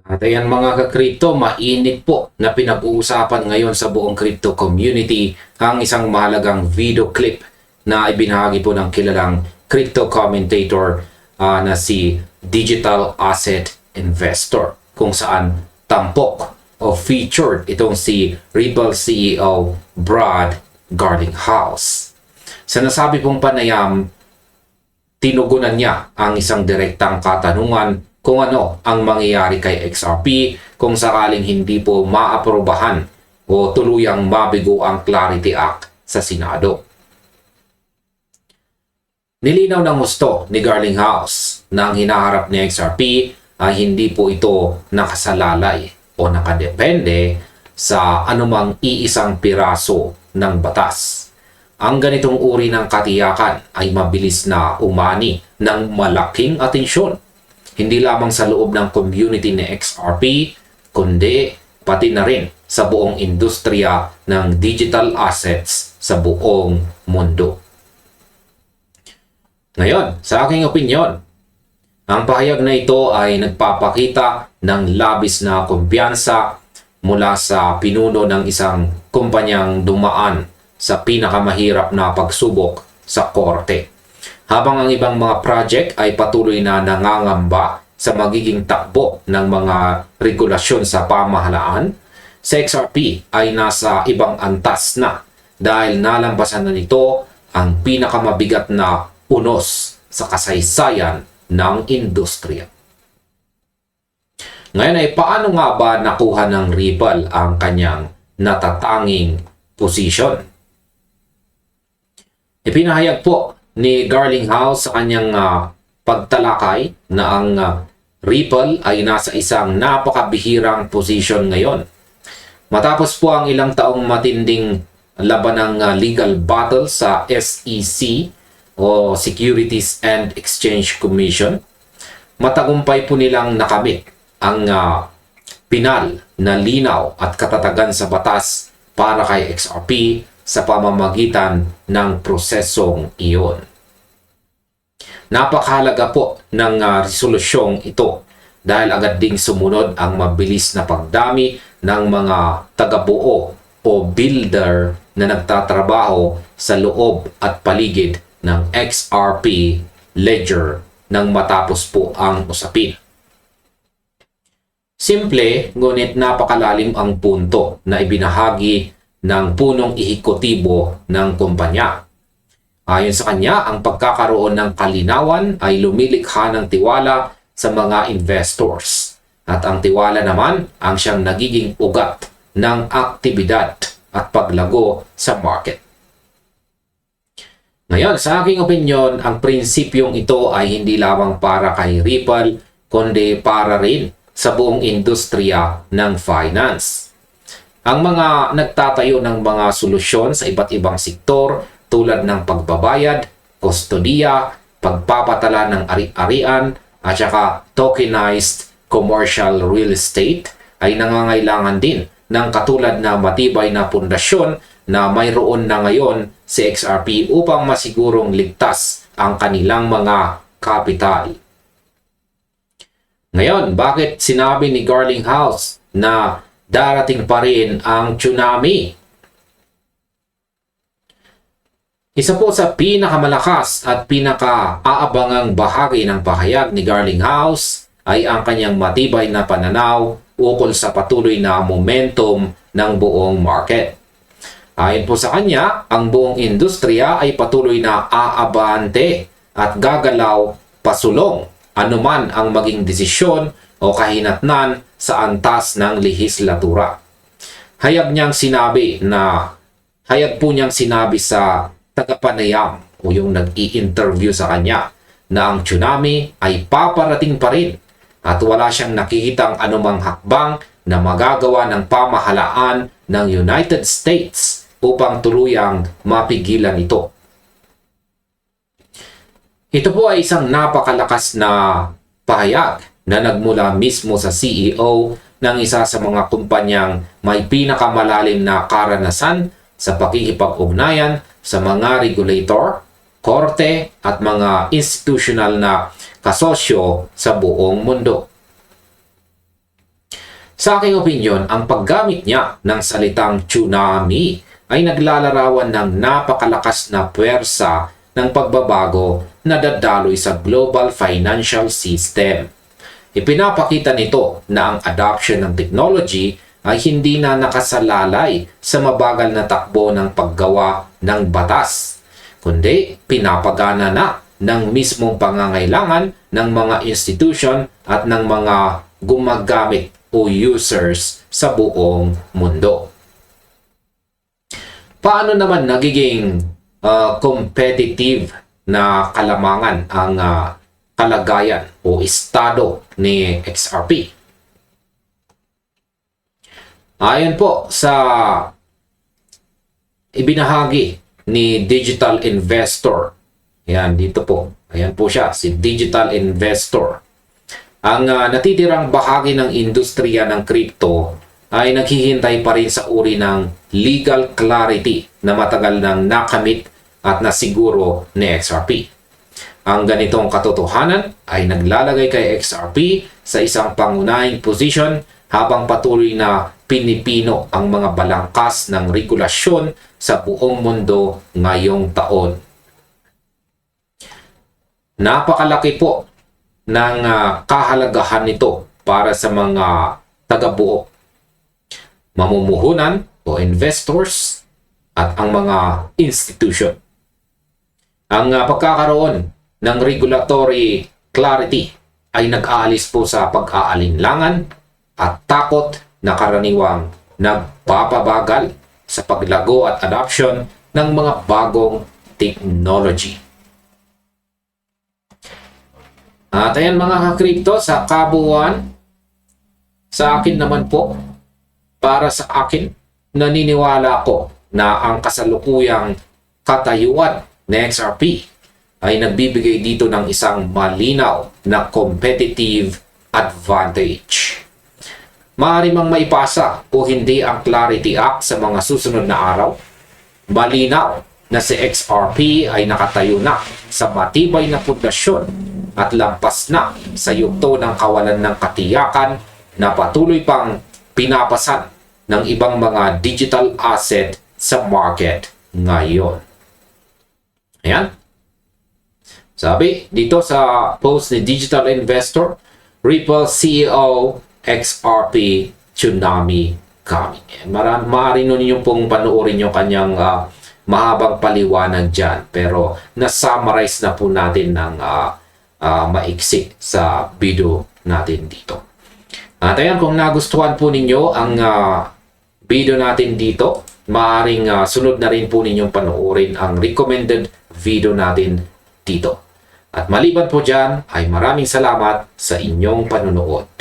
At ayan mga ka-crypto, mainit po na pinag-uusapan ngayon sa buong crypto community ang isang mahalagang video clip na ibinahagi po ng kilalang crypto commentator na si Digital Asset Investor, kung saan tampok o featured itong si Ripple CEO Brad Garlinghouse. Sa nasabi pong panayam, tinugunan niya ang isang direktang katanungan kung ano ang mangyayari kay XRP kung sakaling hindi po maaprobahan o tuluyang mabigo ang Clarity Act sa Senado. Nilinaw ng gusto ni Garlinghouse na ang hinaharap ni XRP ay hindi po ito nakasalalay o nakadepende sa anumang iisang piraso ng batas. Ang ganitong uri ng katiyakan ay mabilis na umani ng malaking atensyon, hindi lamang sa loob ng community ni XRP, kundi pati na rin sa buong industriya ng digital assets sa buong mundo. Ngayon, sa aking opinyon, ang pahayag na ito ay nagpapakita ng labis na kumpiyansa mula sa pinuno ng isang kumpanyang dumaan sa pinakamahirap na pagsubok sa korte. Habang ang ibang mga project ay patuloy na nangangamba sa magiging takbo ng mga regulasyon sa pamahalaan, sa XRP ay nasa ibang antas na dahil nalampasan na nito ang pinakamabigat na unos sa kasaysayan ng industriya. Ngayon ay paano nga ba nakuha ng Ripple ang kanyang natatanging posisyon? Ipinahayag po ni Garlinghouse sa kanyang pagtalakay na ang Ripple ay nasa isang napakabihirang posisyon ngayon. Matapos po ang ilang taong matinding labanang legal battle sa SEC o Securities and Exchange Commission, matagumpay po nilang nakamit ang pinal na linaw at katatagan sa batas para kay XRP sa pamamagitan ng prosesong iyon. Napakahalaga po ng resolusyong ito dahil agad ding sumunod ang mabilis na pagdami ng mga tagabuo o builder na nagtatrabaho sa loob at paligid ng XRP ledger nang matapos po ang usapin. Simple ngunit napakalalim ang punto na ibinahagi ng punong ehekutibo ng kumpanya. Ayon sa kanya, ang pagkakaroon ng kalinawan ay lumilikha ng tiwala sa mga investors. At ang tiwala naman ang siyang nagiging ugat ng aktibidad at paglago sa market. Ngayon, sa aking opinyon, ang prinsipyong ito ay hindi lamang para kay Ripple, kundi para rin sa buong industriya ng finance. Ang mga nagtatayo ng mga solusyon sa iba't ibang sektor tulad ng pagbabayad, kustodiya, pagpapatala ng ari-arian, at saka tokenized commercial real estate ay nangangailangan din ng katulad na matibay na pundasyon na mayroon na ngayon si XRP upang masigurong ligtas ang kanilang mga kapital. Ngayon, bakit sinabi ni Garlinghouse na darating pa rin ang tsunami? Isa po sa pinakamalakas at pinaka-aabangang bahagi ng pahayag ni Garlinghouse ay ang kanyang matibay na pananaw ukol sa patuloy na momentum ng buong market. Ayon po sa kanya, ang buong industriya ay patuloy na aabante at gagalaw pasulong anuman ang maging desisyon o kahinatnan sa antas ng lehislatura. Hayag po niyang sinabi sa tagapanayam o yung nag-i-interview sa kanya na ang tsunami ay paparating pa rin at wala siyang nakikitang anumang hakbang na magagawa ng pamahalaan ng United States upang tuluyang mapigilan ito. Ito po ay isang napakalakas na pahayag na nagmula mismo sa CEO ng isa sa mga kumpanyang may pinakamalalim na karanasan sa pakikipag-ugnayan sa mga regulator, korte at mga institutional na kasosyo sa buong mundo. Sa aking opinyon, ang paggamit niya ng salitang tsunami ay naglalarawan ng napakalakas na puwersa ng pagbabago na dadaloy sa global financial system. Ipinapakita nito na ang adoption ng technology ay hindi na nakasalalay sa mabagal na takbo ng paggawa ng batas, kundi pinapagana na ng mismong pangangailangan ng mga institution at ng mga gumagamit o users sa buong mundo. Paano naman nagiging competitive na kalamangan ang kalagayan o estado ni XRP? Ayon po sa ibinahagi ni Digital Investor. Yan, dito po. Ayan po siya, si Digital Investor. Ang natitirang bahagi ng industriya ng crypto ay naghihintay pa rin sa uri ng legal clarity na matagal nang nakamit at nasiguro ni XRP. Ang ganitong katotohanan ay naglalagay kay XRP sa isang pangunahing posisyon habang patuloy na pinipino ang mga balangkas ng regulasyon sa buong mundo ngayong taon. Napakalaki po ng kahalagahan nito para sa mga taga-buo, mamumuhunan o investors at ang mga institution. Ang pagkakaroon ng regulatory clarity ay nag-aalis po sa pag-aalinlangan at takot na karaniwang nagpapabagal sa paglago at adoption ng mga bagong technology. At ayan mga ka-crypto, sa kabuuan, sa akin naman po, para sa akin, naniniwala ko na ang kasalukuyang katayuan ng XRP ay nagbibigay dito ng isang malinaw na competitive advantage. Maaari mang maipasa o hindi ang Clarity Act sa mga susunod na araw, malinaw na si XRP ay nakatayo na sa matibay na pundasyon at lampas na sa yugto ng kawalan ng katiyakan na patuloy pang pinapasan ng ibang mga digital asset sa market ngayon. Ayan. Sabi dito sa post ni Digital Investor, Ripple CEO XRP Tsunami coming. Maaari nun niyo pong panoorin yung kanyang mahabang paliwanag dyan. Pero na-summarize na po natin ng maiksik sa video natin dito. At ayan, kung nagustuhan po ninyo ang video natin dito, maaaring sunod na rin po ninyong panoorin ang recommended video natin dito. At maliban po dyan, ay maraming salamat sa inyong panunood.